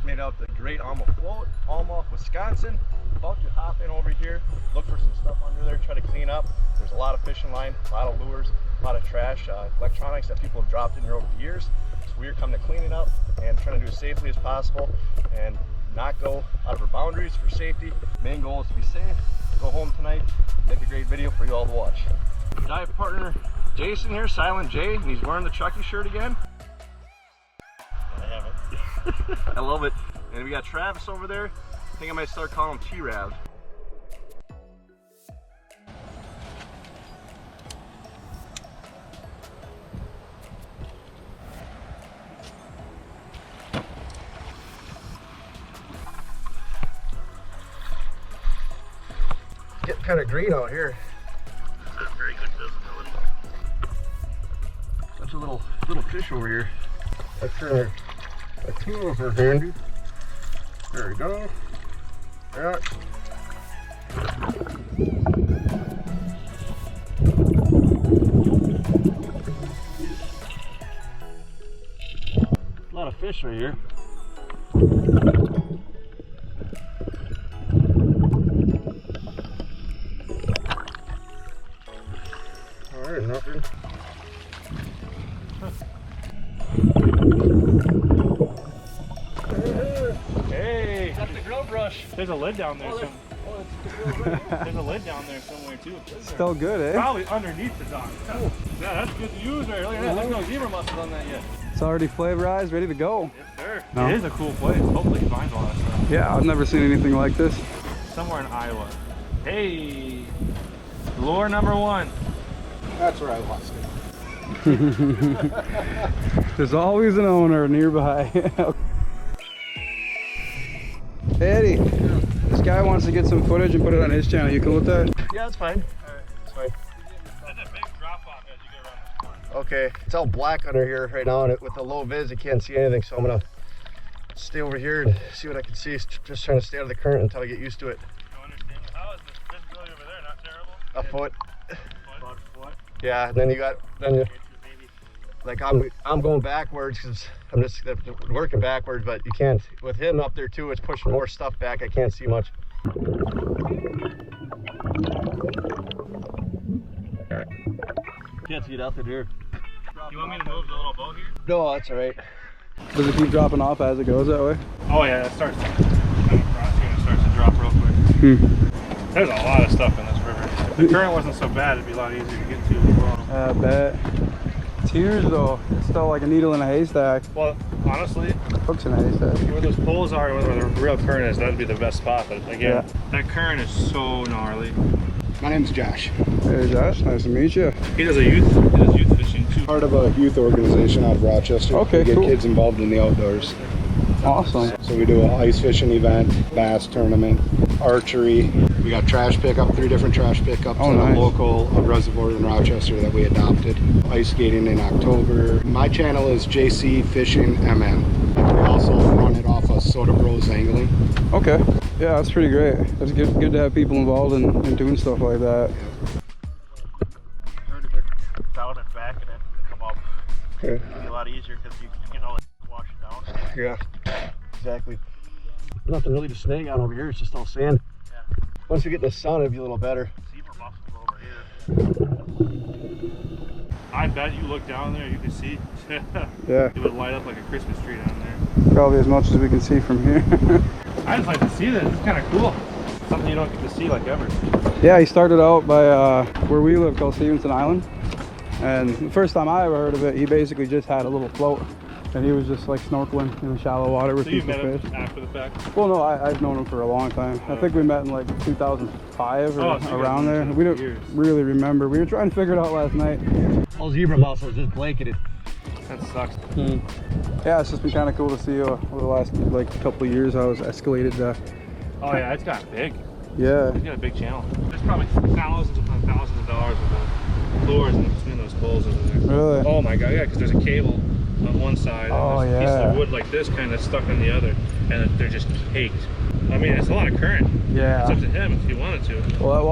made out the Great Alma Float, Alma, Wisconsin. About to hop in over here, look for some stuff under there, try to clean up. There's a lot of fishing line, a lot of lures, a lot of trash, electronics that people have dropped in here over the years. So we're coming to clean it up and trying to do it safely as possible and not go out of our boundaries for safety. Main goal is to be safe, go home tonight, make a great video for you all to watch. Dive partner Jason here, Silent J, and he's wearing the Chucky shirt again. I have it. I love it. And we got Travis over there. I think I might start calling him T-Rav. Getting kind of green out here. Very good visibility. Such a little fish over here. That's our tools are handy. There we go. Yeah. A lot of fish right here. All right, nothing. Hey, got the grill brush. There's a lid down there. There's a lid down there somewhere too. Still good, eh? Probably underneath the dock. Cool. Yeah, that's good to use right. Look at that. There's no zebra mussels on that yet. It's already flavorized, ready to go. Yes, sir. No? It is a cool place. Hopefully you find a lot of stuff. Yeah, I've never seen anything like this. Somewhere in Iowa. Hey, lure number one. That's where I lost it. There's always an owner nearby. Hey Eddie, this guy wants to get some footage and put it on his channel. You cool with that? Yeah, that's fine. Alright, that's fine. There's a big drop off as you get around this corner. Okay, it's all black under here right now, and with the low vis, you can't see anything. So I'm gonna stay over here and see what I can see. Just trying to stay out of the current until I get used to it. You understand? How is the visibility over there? Not terrible? A foot. About a foot? Yeah, and then you like I'm going backwards because I'm just working backwards, but you can't, with him up there too, it's pushing more stuff back. I can't see much. Can't get out there. You want me to move the little boat here? No, that's all right. Does it keep dropping off as it goes that way? Oh yeah, it starts coming across here and it starts to drop real quick. There's a lot of stuff in this river. If the current wasn't so bad, it'd be a lot easier to get to as well. I bet. Tears though, it's still like a needle in a haystack. Well, honestly, Hooks in a haystack. where those poles are, where the real current is, that'd be the best spot. But again, that current is so gnarly. My name's Josh. Hey Josh, nice to meet you. He does youth fishing too. Part of a youth organization out of Rochester. Okay, we get cool. kids involved in the outdoors. Awesome. So we do an ice fishing event, bass tournament, archery. We got trash pickup, 3 different trash pickups Oh, at nice. a local reservoir in Rochester that we adopted. Ice skating in October. My channel is JC Fishing MN. We also run it off of Soda Bros Angling. Okay. Yeah, that's pretty great. It's good to have people involved in doing stuff like that. Heard of it down and back and then come up. Okay. It'd be a lot easier because you can all wash it down. Yeah, exactly. Nothing really to snag on over here. It's just all sand. Yeah. Once we get the sun, it'll be a little better. Zebra mussels over here. I bet you look down there, you can see. Yeah. It would light up like a Christmas tree down there. Probably as much as we can see from here. I just like to see this. It's kind of cool. Something you don't get to see like ever. Yeah, he started out by where we live called Stevenson Island. And the first time I ever heard of it, he basically just had a little float. And he was just like snorkeling in the shallow water with So you people met fish. him after the fact? Well, no, I've known him for a long time. I think we met in like 2005 or Oh, so you around guys there. been We for don't years. really remember. We were trying to figure it out last night. All zebra mussels just blanketed. That sucks. Yeah, it's just been kind of cool to see over the last like couple of years how it's escalated. Oh yeah, it's got big. Yeah. It's got a big channel. There's probably thousands upon thousands of dollars worth of lures in between those poles over there. Really? Oh my god, yeah, because there's a cable on one side Oh, and there's a piece yeah. of wood like this kind of stuck on the other, and they're just caked. I mean, it's a lot of current. Yeah. It's up to him if he wanted to. Well, that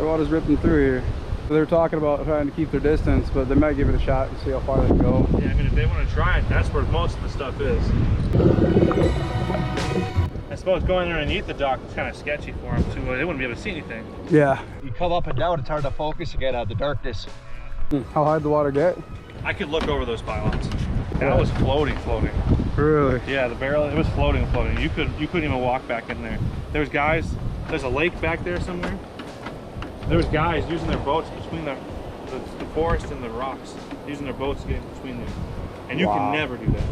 water's ripping through here. They're talking about trying to keep their distance, but they might give it a shot and see how far they can go. Yeah, I mean, if they want to try it, that's where most of the stuff is. suppose going underneath the dock is kind of sketchy for them too. They wouldn't be able to see anything. Yeah. You come up and down, it's hard to focus again out of the darkness. How high did the water get? I could look over those pylons. That was floating. Really? Yeah, the barrel, it was floating. You couldn't even walk back in there. There's guys, there's a lake back there somewhere. There was guys using their boats between the forest and the rocks, using their boats to get in between there. And you can never do that.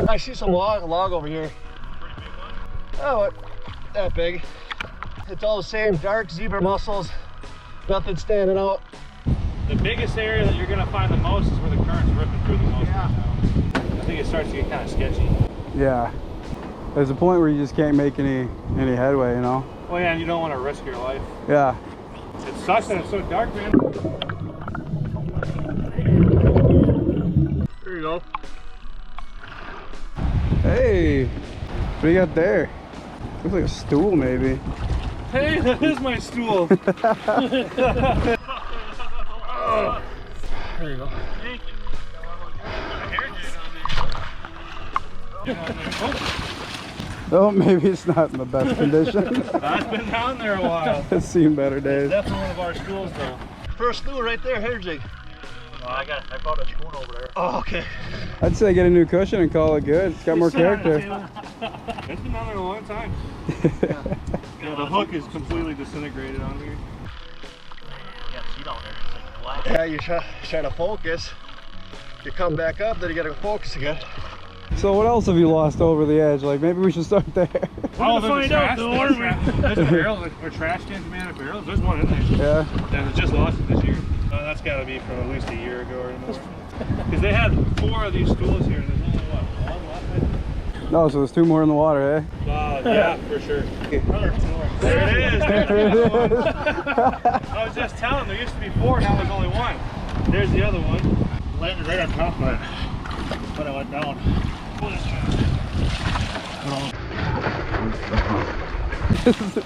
I see some log over here. Oh, what? That big. It's all the same, dark zebra mussels, nothing standing out. The biggest area that you're gonna find the most is where the current's ripping through the most right now. I think it starts to get kind of sketcy. Yeah. There's a point where you just can't make any headway, you know? Well, yeah, and you don't want to risk your life. Yeah. It sucks that it's so dark, man. There you go. Hey, what do you got there? Looks like a stool, maybe. Hey, that is my stool. There you go. Thank you. Oh, maybe it's not in the best condition. I've been down there a while. It's seen better days. It's definitely one of our stools, though. First stool right there, hair jig. I found a spoon over there. Oh, okay. I'd say get a new cushion and call it good. It's got more character. It's been down there a long time. Yeah, the hook is completely disintegrated on here. Yeah, you try to focus. You come back up, then you gotta focus again. So what else have you lost over the edge? Like maybe we should start there. Oh, there's a barrel, or trash cans made out of barrels. There's one in there. Yeah. And it just lost it this year. That's got to be from at least a year ago or more. Because they had 4 of these stools here, and there's only what, 1 left, I think? No, so there's 2 more in the water, eh? Yeah, for sure. There it is. There's the other one. I was just telling, there used to be 4, now there's only 1. There's the other one. Landed right on top of it when I went down.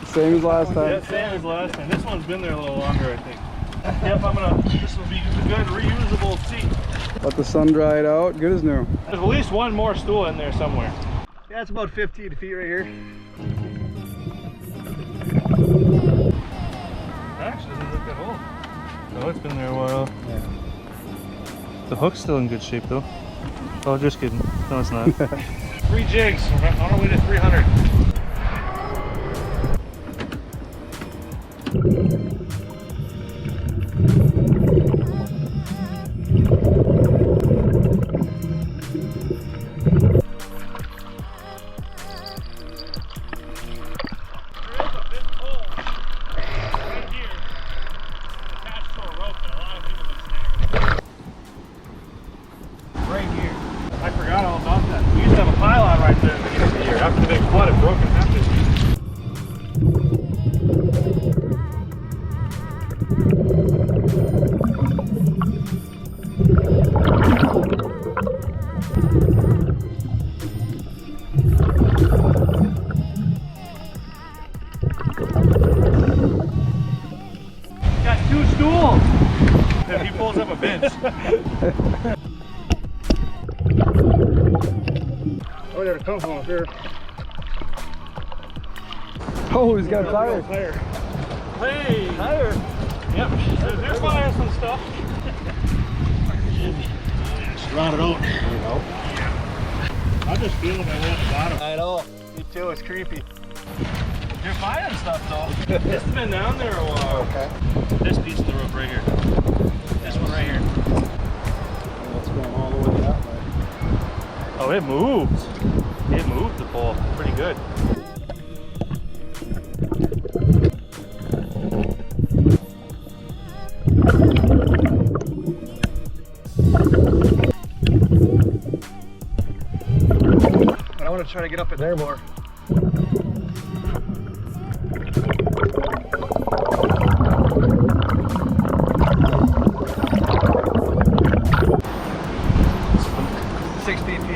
Same as last time. Yeah, same as last time. This one's been there a little longer, I think. Yep, this will be a good reusable seat. Let the sun dry it out. Good as new. There's at least 1 more stool in there somewhere. Yeah, it's about 15 feet right here. Actually, doesn't look that old. No, it's been there a while. Yeah. The hook's still in good shape though. Oh, just kidding. No, it's not. 3 jigs. We're on our way to 300. Oh, there's a couple up here. Oh, he's got a tire. Hey! Tire! Yep, there's fire some stuff. Just rot it out. There you go. I'm just feeling my way at the bottom. I know. Me too, it's creepy. You're finding stuff though. This has been down there a while. Okay. This piece of the rope right here. This one right here. It's going all the way that way. Oh, it moved. It moved the pole pretty good. But I want to try to get up in there more.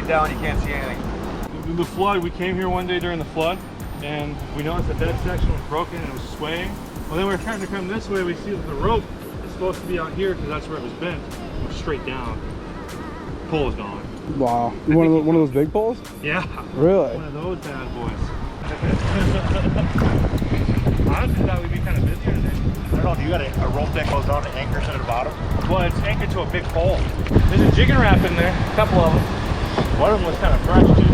Down, you can't see anything. The flood, we came here one day during the flood and we noticed that that section was broken and it was swaying. Well, then we were trying to come this way, we see that the rope is supposed to be out here because that's where it was bent. It was straight down. The pole is gone. Wow. One of those big poles? Yeah. Really? One of those bad boys. Honestly, thought we'd be kind of busier today. I don't know, do you got a rope that goes down to anchors at the bottom? Well, it's anchored to a big pole. There's a jigging wrap in there, a couple of them. One of them was kind of fresh too.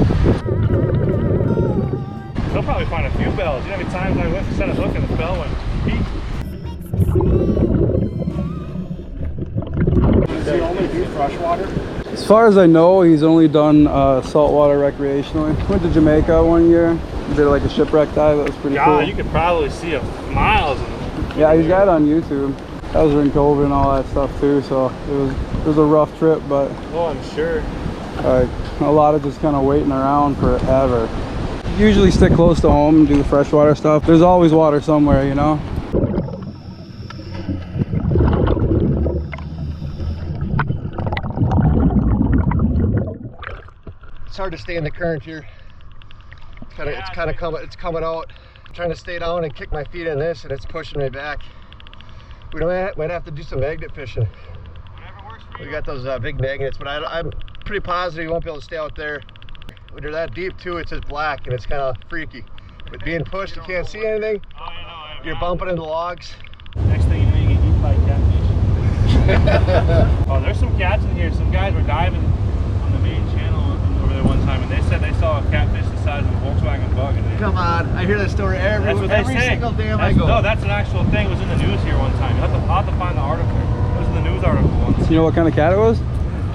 They'll probably find a few bells. You know how many times I went to set a hook and the bell went peak? Does he only do freshwater? As far as I know, he's only done saltwater recreationally. Went to Jamaica one year. Did like a shipwreck dive. That was pretty cool. God, you could probably see a miles. Yeah, he's got it on YouTube. That was during COVID and all that stuff too. So it was a rough trip, but Oh, I'm sure. a lot of just kind of waiting around forever. Usually stick close to home and do the freshwater stuff. There's always water somewhere, you know. It's hard to stay in the current here. It's coming out. I'm trying to stay down and kick my feet in this, and it's pushing me back. Might have to do some magnet fishing. Whatever works for you. We got those big magnets, but I'm pretty positive you won't be able to stay out there. When you're that deep too, it's just black and it's kind of freaky. With being pushed, you can't see anything. Oh, I know. You're bumping into logs. Next thing you know, you get eaten by catfish. Oh, there's some cats in here. Some guys were diving on the main channel over there one time, and they said they saw a catfish the size of a Volkswagen Bug. And Come on, I hear that story every single damn I go. No, that's an actual thing. It was in the news here one time. I'll have to find the article. It was in the news article once. You know what kind of cat it was?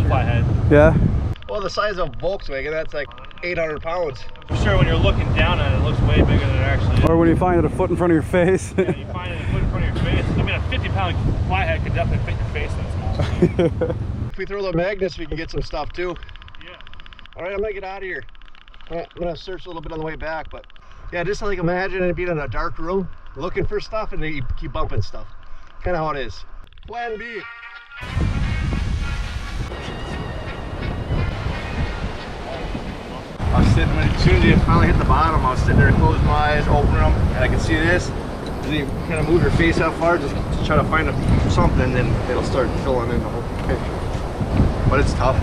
Flathead. Yeah. Well, the size of Volkswagen, that's like 800 pounds. For sure, when you're looking down at it, it looks way bigger than it actually is. Or when you find it a foot in front of your face. Yeah, you find it a foot in front of your face. I mean, a 50-pound flathead could definitely fit your face in that small. If we throw the magnets, we can get some stuff too. Yeah. All right, I'm gonna get out of here. I'm gonna search a little bit on the way back, but yeah, just like imagine it being in a dark room, looking for stuff, and then you keep bumping stuff. Kind of how it is. Plan B. I was sitting, as soon as you finally hit the bottom, I was sitting there, closed my eyes, opening them, and I could see this. And then you kind of move your face out far, just to try to find something, then it'll start filling in the whole picture. But it's tough.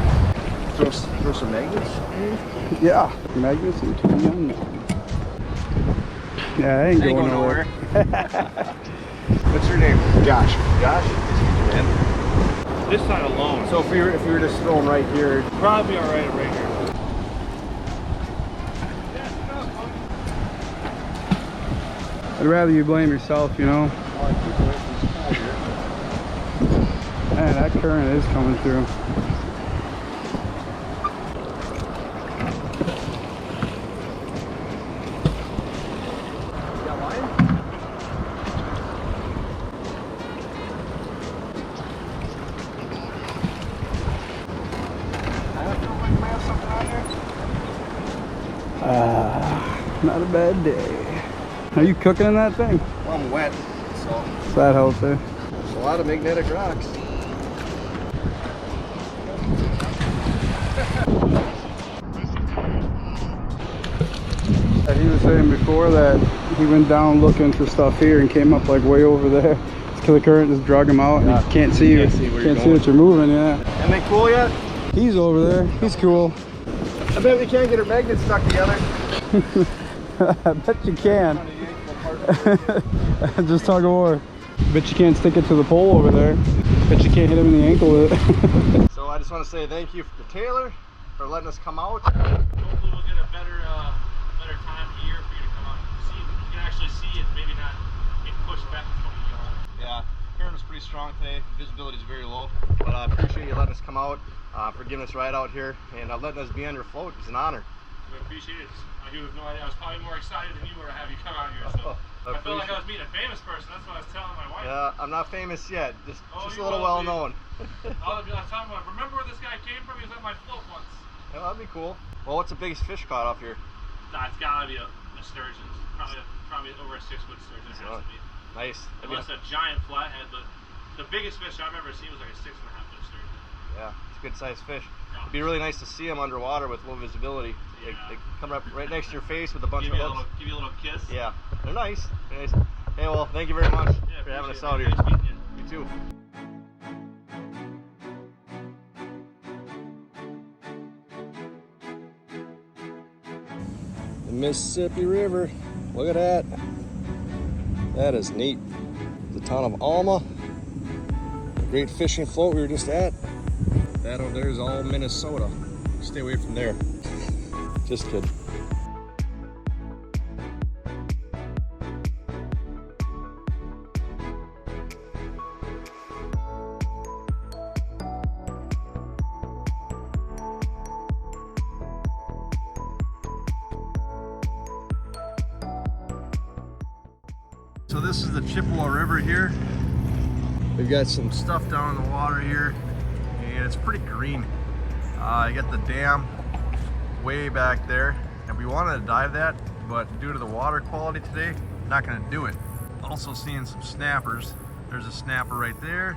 Throw some magnets. Yeah, magnets and two young. Yeah, I ain't going nowhere. What's your name? Josh. Josh? Man. This side alone. So if we were just throwing right here, it'd probably be all right right here. I'd rather you blame yourself, you know. Man, that current is coming through. Not a bad day. Are you cooking in that thing? well, I'm wet, so That helps there. there's a lot of magnetic rocks. He was saying before that he went down looking for stuff here and came up like way over there. It's because the current just drug him out and you can't see you. Can't see that you're moving, yeah. Am I cool yet? He's over there. He's cool. I bet we can't get our magnets stuck together. I bet you can. Just tug of war. Bet you can't stick it to the pole over there. Bet you can't hit him in the ankle with it. So I just want to say thank you to Taylor for letting us come out. Hopefully we'll get a better time of year for you to come out and see. You can actually see it, maybe not get pushed back in 20 yards. Yeah, current was pretty strong today. Visibility is very low, but I appreciate you letting us come out, for giving us a ride out here, and letting us be on your float. It's an honor. We appreciate it. I have no idea. I was probably more excited than you were to have you come out here. So I felt like I was meeting a famous person. That's what I was telling my wife. Yeah, I'm not famous yet. Just a you little will well be. known. I was telling my wife, remember where this guy came from? He was at my float once. Yeah, that'd be cool. Well, what's the biggest fish caught off here? Nah, it's gotta be a sturgeon. Probably over a 6-foot sturgeon. It has to be. Nice. Unless a giant flathead, but the biggest fish I've ever seen was like a 6.5-foot sturgeon. Yeah, it's a good sized fish. Yeah. It'd be really nice to see them underwater with low visibility. Yeah. They come up right next to your face with a bunch Give of you a hooks. little kiss. Yeah, they're nice. They're nice. Hey, well, thank you very much Yeah, for having us appreciate out it, here. man. Nice meeting you. You too. the Mississippi River. Look at that. That is neat. The town of Alma. The Great Fishing Float we were just at. That over there is all Minnesota. Stay away from there. Just kidding. So this is the Chippewa River here. We've got some stuff down in the water here, and it's pretty green. You got the dam way back there, and we wanted to dive that, but due to the water quality today, not going to do it. Also seeing some snappers. There's a snapper right there,